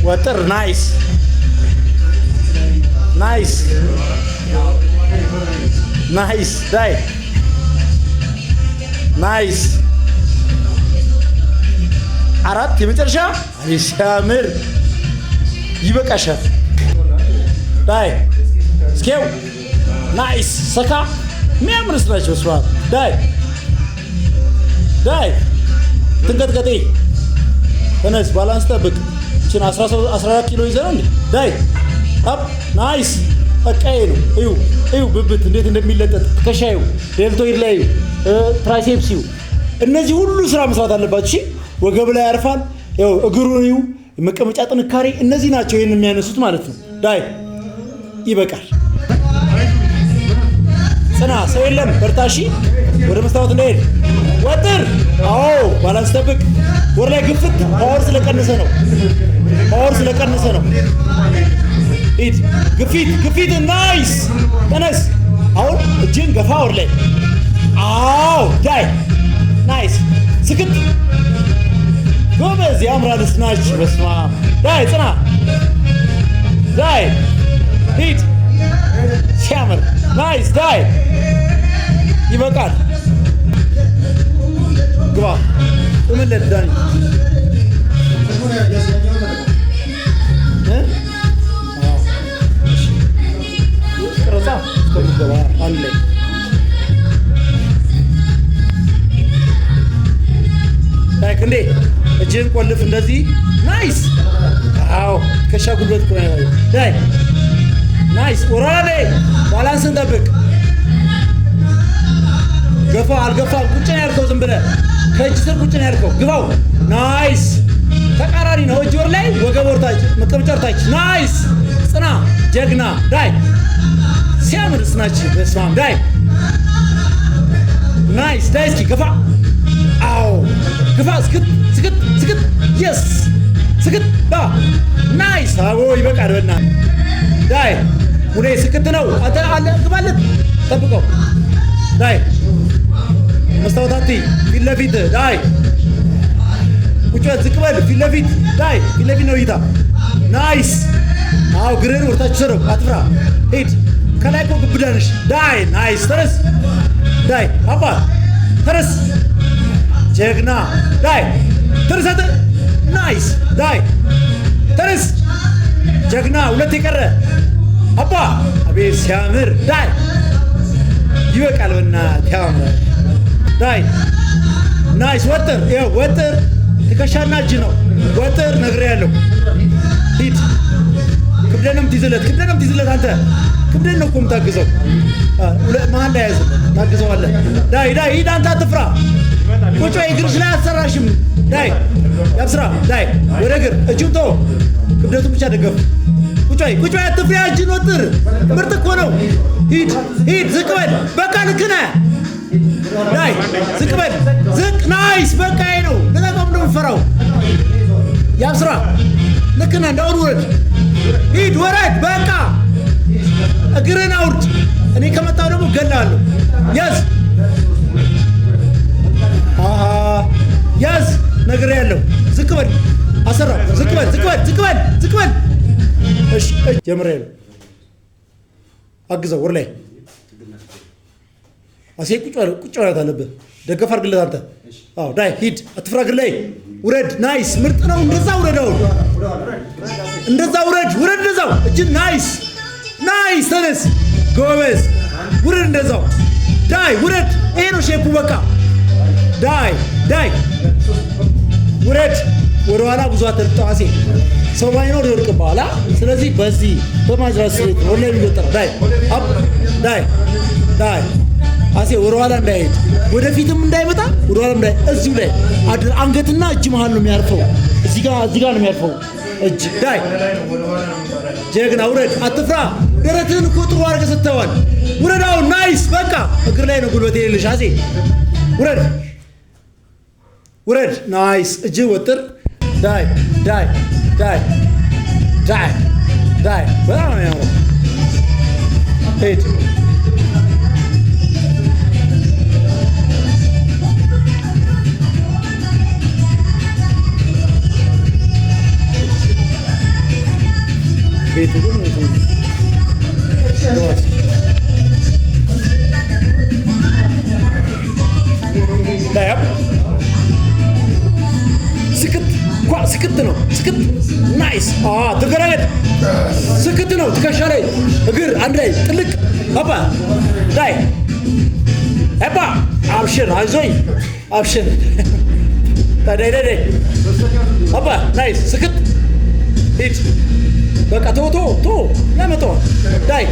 ወጥር ናይስ ናይስ ናይስ ዳይ ናይስ አራት የመጨረሻ ሲያምር ይበቃሻል ዳይ ስኬው ናይስ ሰካ የሚያምርስ ናቸው ስዋ ዳይ ዳይ ትንቀጥቀጤ ተነስ ባላንስ ጠብቅ እችን 14 ኪሎ ይዘህ ነው እንዴ ዳይ አፕ ናይስ በቃዬ ነው እዩ ብብት እንዴት እንደሚለጠጥ ከሻዩ ዴልቶይድ ላይ ትራይሴፕስ እነዚህ ሁሉ ስራ መስራት አለባችሁ እሺ ወገብ ላይ ያርፋል ያው እግሩን እዩ መቀመጫ ጥንካሬ እነዚህ ናቸው ይሄን የሚያነሱት ማለት ነው ዳይ ይበቃል ጽና ሰው የለም በርታሺ ወደ መስታወት እንደሄድ ወጥር አዎ ባላንስ ጠብቅ ወር ላይ ግፍት ፓወር ስለቀነሰ ነው ኢት ግፊት ናይስ ተነስ አሁን እጅን ገፋ ወር ላይ አዎ ዳይ ናይስ ስክት ጎበዝ ያምራል ስናች በስማ ዳይ ጽና ዳይ ሂድ ሲያምር ናይስ ዳይ ይበቃል ግባ ቁምለት ዳኒ ቅረጻ እስከሚገባ አንድ ላይ ዳይክ እንዴ እጅህን ቆልፍ እንደዚህ ናይስ አዎ ከሻ ጉልበት ቆይ ዳይ ናይስ ወራሌ ባላንስን ጠብቅ ገፋ አልገፋ ቁጭ ነው ያልከው ዝም ብለህ ከእጅ ስር ቁጭ ነው ያልከው ግባው ናይስ ተቃራኒ ነው እጅ ወር ላይ ወገብ ወርታች መቀመጫ ወርታች ናይስ ጽና ጀግና ዳይ ሲያምር ጽናች በስማም ዳይ ናይስ ዳይ እስኪ ገፋ አዎ ግፋ ስክት የስ ስክት ባ ናይስ አዎ ይበቃል በእና ዳይ ሁኔ ስክት ነው አንተ አለ ግባለት ጠብቀው ዳይ መስታወታቲ ፊት ለፊት ዳይ ቁጭት ዝቅበል ፊት ለፊት ዳይ ፊት ለፊት ነው ይታ ናይስ አዎ ግሬን ወርታች ሰረው አትፍራ ሂድ ከላይ እኮ ግብዳንሽ ዳይ ናይስ ተረስ ዳይ አባ ተረስ ጀግና ዳይ ተረሰተ ናይስ ዳይ ተረስ ጀግና ሁለት የቀረ አባ አቤት ሲያምር ዳይ ይበቃል በእናትህ ያምራል ዳይ ናይስ ወጥር ይኸው ወጥር ትከሻና እጅ ነው ወጥር ነግሬያለሁ ሂድ ክብደንም ትይዝለት አንተ ክብደን ነው እኮ የምታግዘው መሀል ላይ ያዝ ታግዘዋለህ ዳይ ሂድ አንተ አትፍራ ቁጭ እግርሽ ላይ አትሰራሽም ዳይ ያብስራ ዳይ ወደ እግር እጁን ተው ክብደቱን ብቻ ደገፍ ቁጭ አትፍራ እጅን ወጥር ምርጥ እኮ ነው ሂድ ዝቅ በል በቃ ልክ ነህ ዳይ ዝቅ በል ዝቅ ናይስ በቃ ነው ለታቆም ነው የምፈራው ያብስራ ልክ ነህ እንዳውን ወረድ ሂድ ወረድ በቃ እግርን አውርድ እኔ ከመጣው ደግሞ ገላለሁ ያዝ ነገር ያለው ዝቅ በል አሰራው ዝቅ በል እሺ ጀምሬ አግዘው ወር ላይ አሴ ቁጭ ማለት አለብህ ደገፍ አድርግለት አንተ አዎ ዳይ ሂድ አትፍራ እግር ላይ ውረድ ናይስ ምርጥ ነው እንደዛ ውረዳው እንደዛ ውረድ እንደዛው እጅ ናይስ ተነስ ጎበዝ ውረድ እንደዛው ዳይ ውረድ ይሄ ነው ሼፑ በቃ ዳይ ውረድ ወደ ኋላ ብዙ አትልጣሴ ሰው ባይኖር ይወርቅ በኋላ ስለዚህ በዚህ በማጅራት ስሬት ወለ የሚወጣ ዳይ አሴ ወደ ኋላ እንዳይሄድ ወደፊትም እንዳይመጣ ወደ ኋላ እንዳይ እዚሁ ላይ አንገትና እጅ መሃል ነው የሚያርፈው እዚህ ጋር ነው የሚያርፈው እጅ ዳይ ጀግና ውረድ አትፍራ ደረትህን እኮ ጥሩ አድርገህ ስተዋል ውረዳው ናይስ በቃ እግር ላይ ነው ጉልበት የሌለሽ አሴ ውረድ ናይስ እጅ ወጥር ዳይ በጣም ነው ያምረው ሂድ ቤቱ ግን ዳያብ ስክት ነው። ስክት ናይስ። ትገራገጥ ስክት ነው። ትከሻ ላይ እግር አንድ ላይ ጥልቅ አባ ዳይ አባ አብሽር አይዞኝ አብሽር ዳይ አባ ናይስ ስክት ሂድ በቃ ቶ ለመተው ዳይ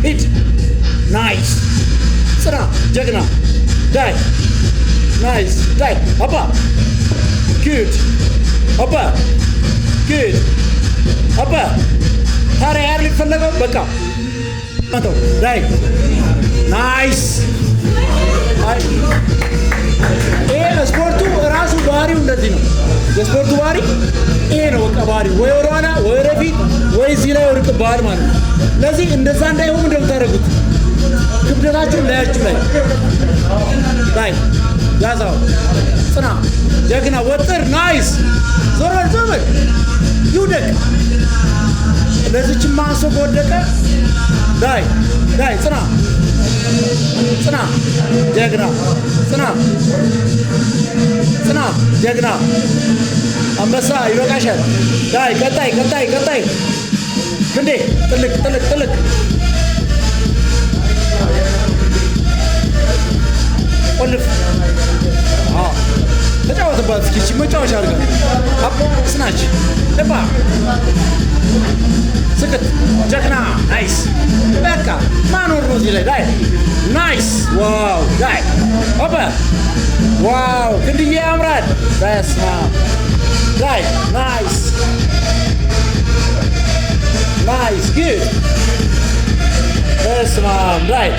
ሂድ ናይስ ጽና ጀግና ዳይ ናይስ ዳይ አባ ጉድ አባ ጉድ አባ ታዲያ ያር ሊፈለገው በቃ መተው ዳይ ናይስ። ይሄ ስፖርቱ ራሱ ባህሪው እንደዚህ ነው። የስፖርቱ ባህሪ ይሄ ነው። በቃ ባህሪው ወይ ወደኋላ ወይ ወደፊት ወይ እዚህ ላይ ወድቅብሃል ማለት ነው። ስለዚህ እንደዛ እንዳይሆን እንደምታደርጉት ክብደታችሁን ላያችሁ ላይ ያዛው ጽና ጀግና ወጥር ናይስ ዞር በል ይውደቅ። ለዚህች ማንሶ ከወደቀ ዳይ ጽና ጀግና ጽና ጀግና አንበሳ ይበቃሻል። ዳይ ቀጣይ ክንዴ ጥልቅ ቆልፍ ተጫወትባት እስኪ መጫወቻ አድርጋ ስናች እባ ስክት ጀግና ናይስ። በቃ ማኖር ነው እዚህ ላይ ዳይ ናይስ ዋው ዳይ ኦበ ዋው ክንድዬ ያምራል። በስመ አብ ዳይ ናይስ ጉድ በስመ አብ ዳይ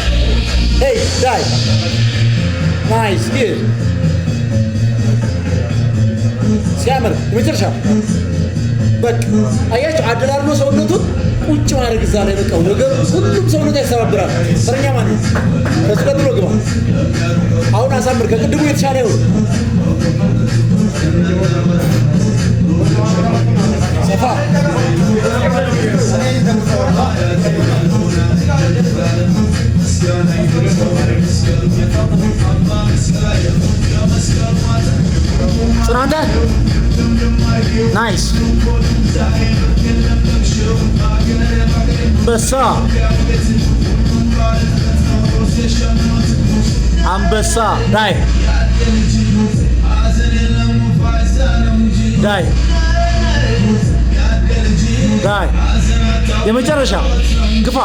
ሄይ ዳይ ናይስ ጉድ ሲያምር የመጨረሻ በቃ አያችሁ አደላድሎ ሰውነቱን ቁጭ ማድረግ እዛ ላይ በቃ ወገብ ሁሉም ሰውነቱ ያስተባብራል። ተረኛ ማለት ከሱ ቀጥሎ ግባ። አሁን አሳምር ከቅድሙ የተሻለ ይሁን ሰፋ ጽናንተ ናይስ አንበሳ ዳይ የመጨረሻ ግፋ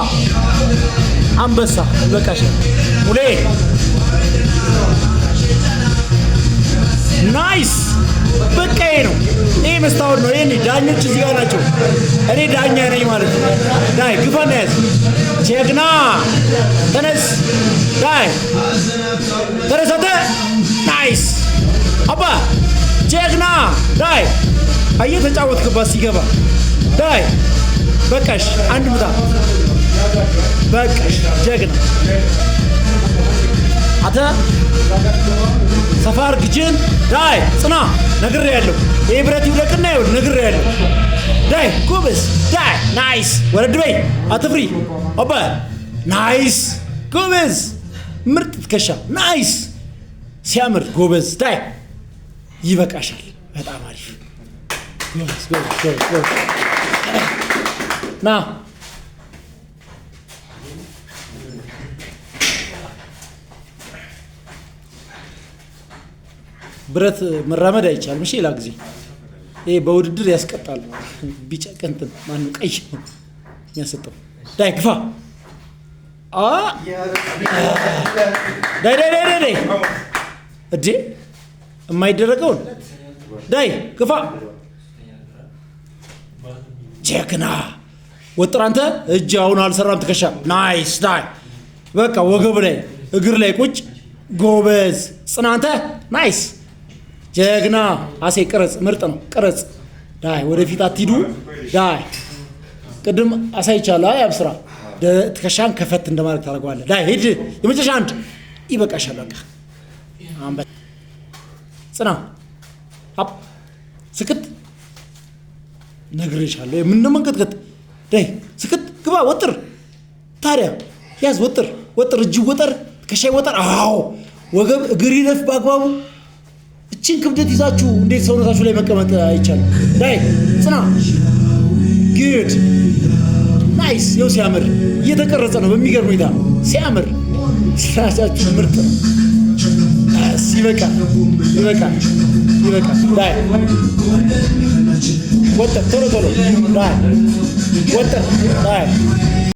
አንበሳ በቃሽ ሙሌ ናይስ። በቃ ይሄ ነው። ይሄ መስታወት ነው። ይሄ ዳኞች እዚህ ጋር ናቸው። እኔ ዳኛ ነኝ ማለት ነው። ዳይ ግፋና ያዝ ጀግና ተነስ ዳይ ተነሳተ ናይስ አባ ጀግና ዳይ ተጫወትክባት ሲገባ ዳይ በቃሽ አንድ ምታ በቃሽ ጀግና አተ ሰፋር ግጅን ዳይ ጽና ነግሬያለሁ። ይሄ ብረት ይውደቅና ይኸውልህ ነግሬያለሁ። ዳይ ጎበዝ ዳይ ናይስ ወረድ በይ አትፍሪ ኦበ ናይስ ጎበዝ ምርጥ ትከሻ ናይስ ሲያምር ጎበዝ ዳይ ይበቃሻል። በጣም አሪፍ ጎበዝ ና ብረት መራመድ አይቻልም። እሺ ሌላ ጊዜ ይሄ በውድድር ያስቀጣል። ቢጫ ቀንትን ማነው ቀይ የሚያሰጠው ዳይ ግፋ ዳይ እዴ የማይደረገውን ዳይ ግፋ ጀግና ወጥር አንተ እጅ አሁን አልሰራም ትከሻ ናይስ ዳይ በቃ ወገብ ላይ እግር ላይ ቁጭ ጎበዝ ጽናንተ ናይስ ጀግና አሴ ቅረጽ ምርጥ ነው። ቅረጽ ዳይ ወደፊት አትሂዱ ዳይ ቅድም አሳይቻለሁ። ያብስራ ትከሻን ከፈት እንደማድረግ ታደርገዋለህ። ዳይ ሂድ የመጨረሻ አንድ ይበቃሻል። በቃ አንበ ጽና አፕ ስክት ነግሬሻለሁ። ምን መንቀጥቀጥ ዳይ ስክት ግባ ወጥር ታዲያ ያዝ ወጥር እጅ ወጠር ከሻይ ወጠር አዎ ወገብ እግር ይለፍ በአግባቡ እቺን ክብደት ይዛችሁ እንዴት ሰውነታችሁ ላይ መቀመጥ አይቻልም ዳይ ጽና ጉድ ናይስ ነው ሲያምር እየተቀረጸ ነው በሚገርም ሁኔታ ሲያምር ስራቻችሁ ምርጥ ነው ይበቃ ዳይ ወጥር ቶሎ ዳይ ወጥር ዳይ